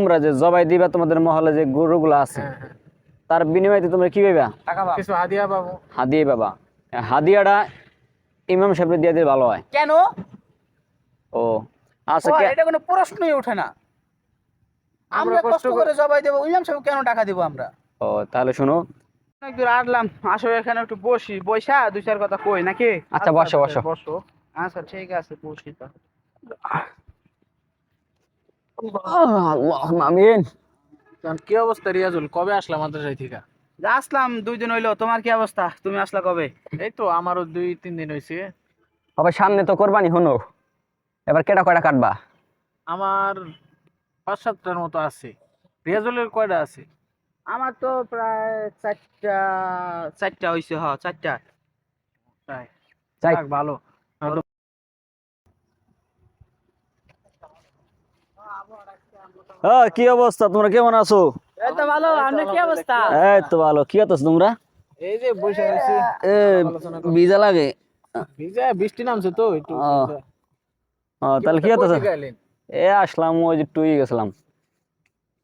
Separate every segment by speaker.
Speaker 1: তোমরা যে জবাই দিবা তোমাদের মহলে যে গরুগুলো আছে তার বিনিময়ে তোমরা কি পাইবা?
Speaker 2: কিছু হাদিয়া পাবো।
Speaker 1: হাদিয়া পাবা। হাদিয়াটা ইমাম সাহেবকে দিয়ে দিলে ভালো হয়।
Speaker 3: কেন?
Speaker 1: ও আচ্ছা,
Speaker 3: এটা কোনো প্রশ্নই ওঠে না। আমরা কষ্ট করে জবাই দেবো, ইমাম সাহেব কেন টাকা দিব আমরা?
Speaker 1: ও তাহলে শোনো,
Speaker 3: অনেক দূর আসলাম, আসলে এখানে একটু বসি, বৈশা দুই চার কথা কই নাকি?
Speaker 1: আচ্ছা বসো বসো।
Speaker 3: বসো। আচ্ছা ঠিক আছে, বসি তাহলে।
Speaker 1: আল্লাহুম্মা আমিন।
Speaker 2: কি অবস্থা রিয়াজুল, কবে আসলাম মাদ্রাসা থেকে?
Speaker 3: আসলাম 2 দিন হইলো। তোমার কি অবস্থা? তুমি আসলা কবে?
Speaker 2: এই তো আমারও 2-3 দিন হয়েছে।
Speaker 1: বাবা সামনে তো কোরবানি, হনো এবার কেটা কয়টা কাটবা?
Speaker 2: আমার 5-7টার মতো আছে। রিয়াজুলের কয়টা আছে?
Speaker 3: আমার তো প্রায় চারটা হইছে। হ্যাঁ, চারটা।
Speaker 2: তাই?
Speaker 1: চাই।
Speaker 2: যাক, ভালো।
Speaker 1: কি অবস্থা, তোমরা কেমন আছো?
Speaker 3: এই তো ভালো। আপনার কি অবস্থা?
Speaker 1: এই তো ভালো। কি হতেছ তোমরা?
Speaker 2: এই যে বসে রয়েছি,
Speaker 1: এ
Speaker 2: আলোচনা করছি।
Speaker 1: ভিজা লাগে।
Speaker 2: ভিজা, বৃষ্টি নামছে তো একটু
Speaker 1: ও,
Speaker 2: ভিজা।
Speaker 1: তাহলে কি হতেছ?
Speaker 2: কই থেকে এলেন?
Speaker 1: আসলাম ওই যে টুই গেছিলাম,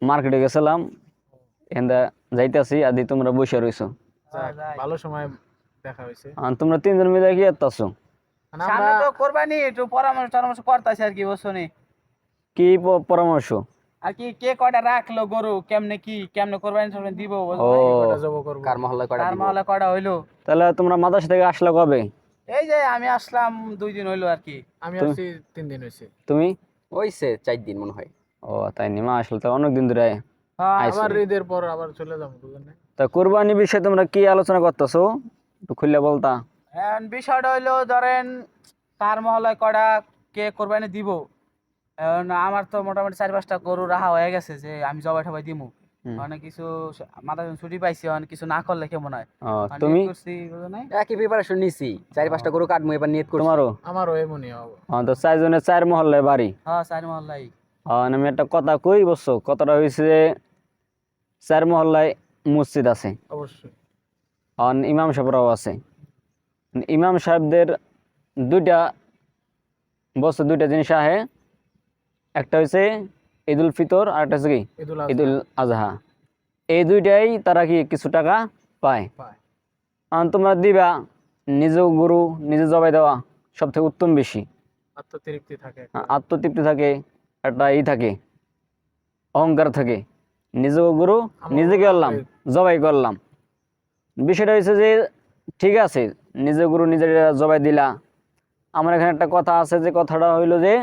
Speaker 1: মার্কেটে গেছিলাম, এখানটা যাইতেছি আদি তোমরা বসে রইছো।
Speaker 2: যাক, ভালো সময় দেখা হয়েছে।
Speaker 1: তোমরা তিনজন মিলে কি করতেছো?
Speaker 2: মানে
Speaker 3: সামনে
Speaker 2: আমরা
Speaker 3: তো কোরবানি, একটু পরামর্শ করতেছি আর কি, বুঝছো নি?
Speaker 1: কি পরামর্শ?
Speaker 3: আর কি কে কয়টা রাখলো গরু, কেমনে কোরবানি দিব, বুঝছো
Speaker 1: ও,
Speaker 3: নি?
Speaker 2: কয়টা জব করবো?
Speaker 1: কার মহল্লায় কয়টা
Speaker 3: তার
Speaker 1: দিব?
Speaker 3: মহলে কয়টা হইলো?
Speaker 1: তাহলে তোমরা মাদ্রাসা থেকে আসলে কবে?
Speaker 3: এই যে আমি আসলাম 2 দিন হইলো আর কি।
Speaker 2: আমি
Speaker 1: তুমি?
Speaker 2: আসছি 3 দিন হয়েছে।
Speaker 1: তুমি?
Speaker 4: হইছে 4 দিন মনে হয়।
Speaker 1: ও তাই নিমা আসলে তো অনেক দিন ধরে আইছো।
Speaker 2: আবার ঈদের পর আবার চলে যাবো দুজনে।
Speaker 1: তা কোরবানি বিষয়ে তোমরা কি আলোচনা করতেছো, একটু খুললে বলতা।
Speaker 3: এখন বিষয়টা হইলো, ধরেন কার মহলায় কয়টা কে কোরবানি দিব। এখন আমার তো মোটামুটি 4-5টা গরু রাখা হয়ে গেছে, যে আমি জবাই টবাই দিমু। অনেক কিছু মাথা ছুটি পাইছি, অনেক কিছু না করলে কেমন হয়।
Speaker 1: তুমি?
Speaker 3: করছি, বুঝো নাই?
Speaker 4: একই প্রিপারেশন নিছি, 4-5টা গরু কাটমু এবার নিয়ত করছি।
Speaker 1: তোমারও?
Speaker 2: আমারও এমনই হবে।
Speaker 1: তো 4 জনের 4 মহল্লায় বাড়ি।
Speaker 3: হ্যাঁ, 4 মহল্লাই।
Speaker 1: আমি একটা কথা কই, বলছো কথাটা হয়েছে যে 4 মহল্লায় মসজিদ আছে,
Speaker 2: অবশ্যই।
Speaker 1: ইমাম সাহেবরাও আছে। ইমাম সাহেবদের দুইটা বছর দুইটা জিনিস আহে, একটা হচ্ছে ঈদুল ফিতর আর একটা হচ্ছে কি
Speaker 2: ঈদুল
Speaker 1: ঈদুল আজহা। এই দুইটাই তারা কি কিছু টাকা পায়।
Speaker 2: পায়।
Speaker 1: তোমরা দিবা, নিজেও গরু নিজে জবাই দেওয়া সব থেকে উত্তম, বেশি
Speaker 2: আত্মতৃপ্তি থাকে।
Speaker 1: আত্মতৃপ্তি থাকে, একটা থাকে, অহংকার থাকে। নিজেও গরু নিজে করলাম, জবাই করলাম। বিষয়টা হচ্ছে যে ঠিক আছে, নিজে গরু নিজের জবাই দিলা। আমার এখানে একটা কথা আছে, যে কথাটা হইলো যে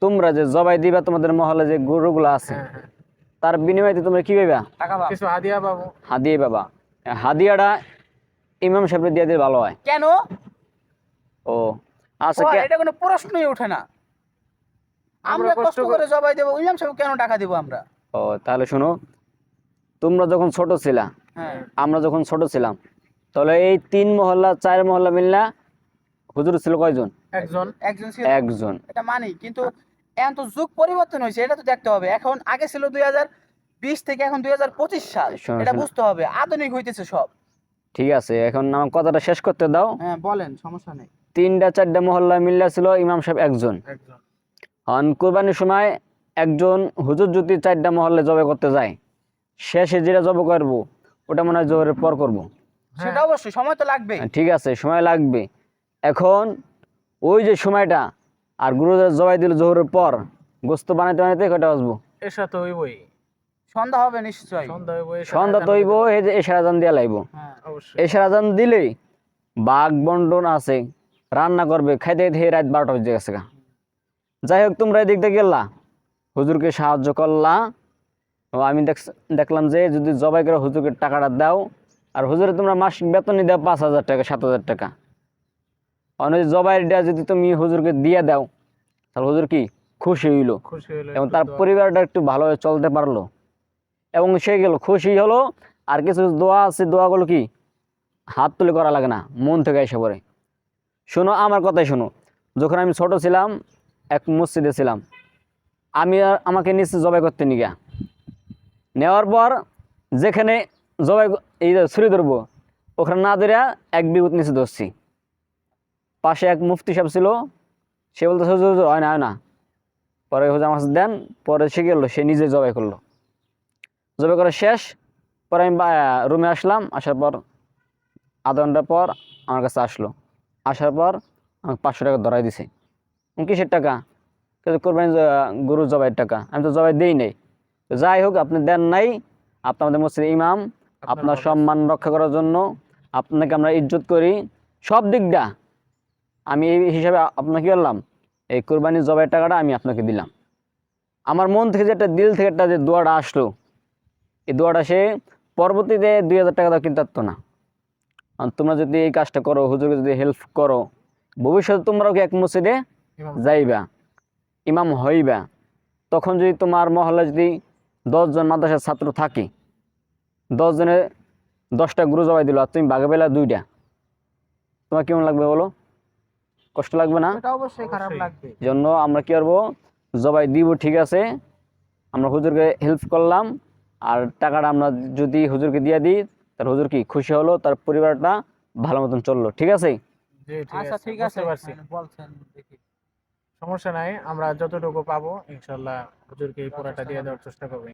Speaker 1: তোমরা যে জবাই দিবা তোমাদের মহলে যে গরুগুলো আছে তার বিনিময়ে তোমরা কি পাইবা?
Speaker 3: টাকা পাবো।
Speaker 2: কিছু হাদিয়া পাবো।
Speaker 1: হাদিয়া পাবা। হাদিয়াটা ইমাম সাহেবকে দিয়ে দিলে ভালো হয়।
Speaker 3: কেন?
Speaker 1: ও আচ্ছা,
Speaker 3: এটা কোনো প্রশ্নই ওঠে না। আমরা কষ্ট করে জবাই দেবো, ইমাম সাহেব কেন টাকা দিব আমরা?
Speaker 1: ও তাহলে শোনো, তোমরা যখন ছোট ছিলা,
Speaker 3: হ্যাঁ,
Speaker 1: আমরা যখন ছোট ছিলাম, তাহলে এই 3 মহল্লা 4 মহল্লা মিললা হুজুর ছিল কয়জন?
Speaker 3: একজন ছিল।
Speaker 1: একজন।
Speaker 3: এটা মানি, কিন্তু এখন তো যুগ পরিবর্তন হয়েছে, এটা তো দেখতে হবে। এখন আগে ছিল 2020 থেকে এখন 2025 সাল,
Speaker 1: শোনো,
Speaker 3: এটা
Speaker 1: শোনো।
Speaker 3: বুঝতে হবে। আধুনিক হইতেছে সব।
Speaker 1: ঠিক আছে, এখন আমার কথাটা শেষ করতে দাও।
Speaker 3: হ্যাঁ বলেন, সমস্যা নেই।
Speaker 1: 3টা 4টা মহল্লা মিললা ছিল ইমাম সাহেব একজন। কোরবানির সময় একজন হুজুর যদি 4টা মহল্লা জবাই করতে যায়, শেষে যেটা জব করবো ওটা মনে হয় জোহরের পর করবো।
Speaker 3: সেটা অবশ্যই সময় তো লাগবে।
Speaker 1: ঠিক আছে, সময় লাগবে। এখন ওই যে সময়টা আর গুরু জবাই দিল জোহরের পর, গোস্ত বানাইতে বানাইতে কয়টা বাজবো?
Speaker 2: এসা তো হইবই।
Speaker 3: সন্ধ্যা হবে নিশ্চয়ই।
Speaker 1: সন্ধ্যা তো হইব, এই যে এশার আজান দিয়া লাইব।
Speaker 3: হ্যাঁ,
Speaker 2: অবশ্যই।
Speaker 1: এশার আজান দিলেই বাঘ বন্টন আছে, রান্না করবে, খাইতে খাইতে রাত 12টা বেজে গেছে গা। যাই হোক, তোমরা এদিক দিয়ে গেলা, হুজুরকে সাহায্য করলা। আমি দেখলাম যে যদি জবাই করে হুজুরকে টাকাটা দাও, আর হুজুরে তোমরা মাসিক বেতনই দাও 5,000 টাকা 7,000 টাকা। অনেক জবাইটা যদি তুমি হুজুরকে দিয়ে দাও, তাহলে হুজুর কি খুশি হইলো, এবং তার পরিবারটা একটু ভালোভাবে চলতে পারলো, এবং সে গেল খুশি হলো। আর কিছু দোয়া আছে, দোয়াগুলো কি হাত তুলে করা লাগে না, মন থেকে এসে পড়ে। শোনো আমার কথাই শোনো, যখন আমি ছোট ছিলাম, এক মসজিদে ছিলাম, আমাকে নিচে জবাই করতে নিয়ে নেওয়ার পর যেখানে জবাই এই ছুরি ধরবো, ওখানে না ধরে 1 বিঘত নিচে ধরছি। পাশে এক মুফতি সাহেব ছিল, সে বলতে হয় না, হয় না। পরে হুজুর আমার কাছে দেন, পরে সে গেল, সে নিজে জবাই করলো। জবাই করা শেষ, পরে আমি রুমে আসলাম, আসার পর আধা ঘন্টা পর আমার কাছে আসলো, আসার পর আমাকে 500 টাকা ধরাই দিছে। কিসের টাকা? কিন্তু কোরবানি গরু জবাইয়ের টাকা। আমি তো জবাই দেই নাই। তো যাই হোক, আপনি দেন নাই, আপনি আমাদের মসজিদের ইমাম, আপনার সম্মান রক্ষা করার জন্য আপনাকে আমরা ইজ্জত করি সব দিকটা, আমি এই হিসাবে আপনাকে কি করলাম, এই কোরবানি জবাইয়ের টাকাটা আমি আপনাকে দিলাম। আমার মন থেকে যে একটা, দিল থেকে একটা যে দোয়াটা আসলো, এই দোয়াটা সে পরবর্তীতে 2000 টাকা দাও কিনতে পারতো না। আর তোমরা যদি এই কাজটা করো, হুজুরকে যদি হেল্প করো, ভবিষ্যতে তোমরাও কি এক মসজিদে যাইবা, ইমাম হইবা। তখন যদি তোমার মহল্লা যদি 10 জন মাদ্রাসার ছাত্র থাকে, 10 জনে 10টা গরু জবাই দিল, আর তুমি বাঘে বেলা 2টা, তোমার কেমন লাগবে বলো? কষ্ট লাগবে না?
Speaker 3: এটা অবশ্যই খারাপ
Speaker 2: অবশ্যই।
Speaker 3: লাগবে।
Speaker 1: জন্য আমরা কি করবো, জবাই দিব, ঠিক আছে, আমরা হুজুরকে হেল্প করলাম, আর টাকাটা আমরা যদি হুজুরকে দিয়ে দিই, তার হুজুর কি খুশি হলো, তার পরিবারটা ভালো মতন চললো, ঠিক আছে?
Speaker 2: জি ঠিক
Speaker 3: আচ্ছা
Speaker 2: আছে,
Speaker 3: ঠিক আছে,
Speaker 2: বুঝতে পারছি।
Speaker 3: বলছেন দেখি।
Speaker 2: সমস্যা নাই, আমরা যতটুকু পাবো ইনশাল্লাহ হুজুরকে এই পুরাটা দিয়ে দেওয়ার চেষ্টা করবো।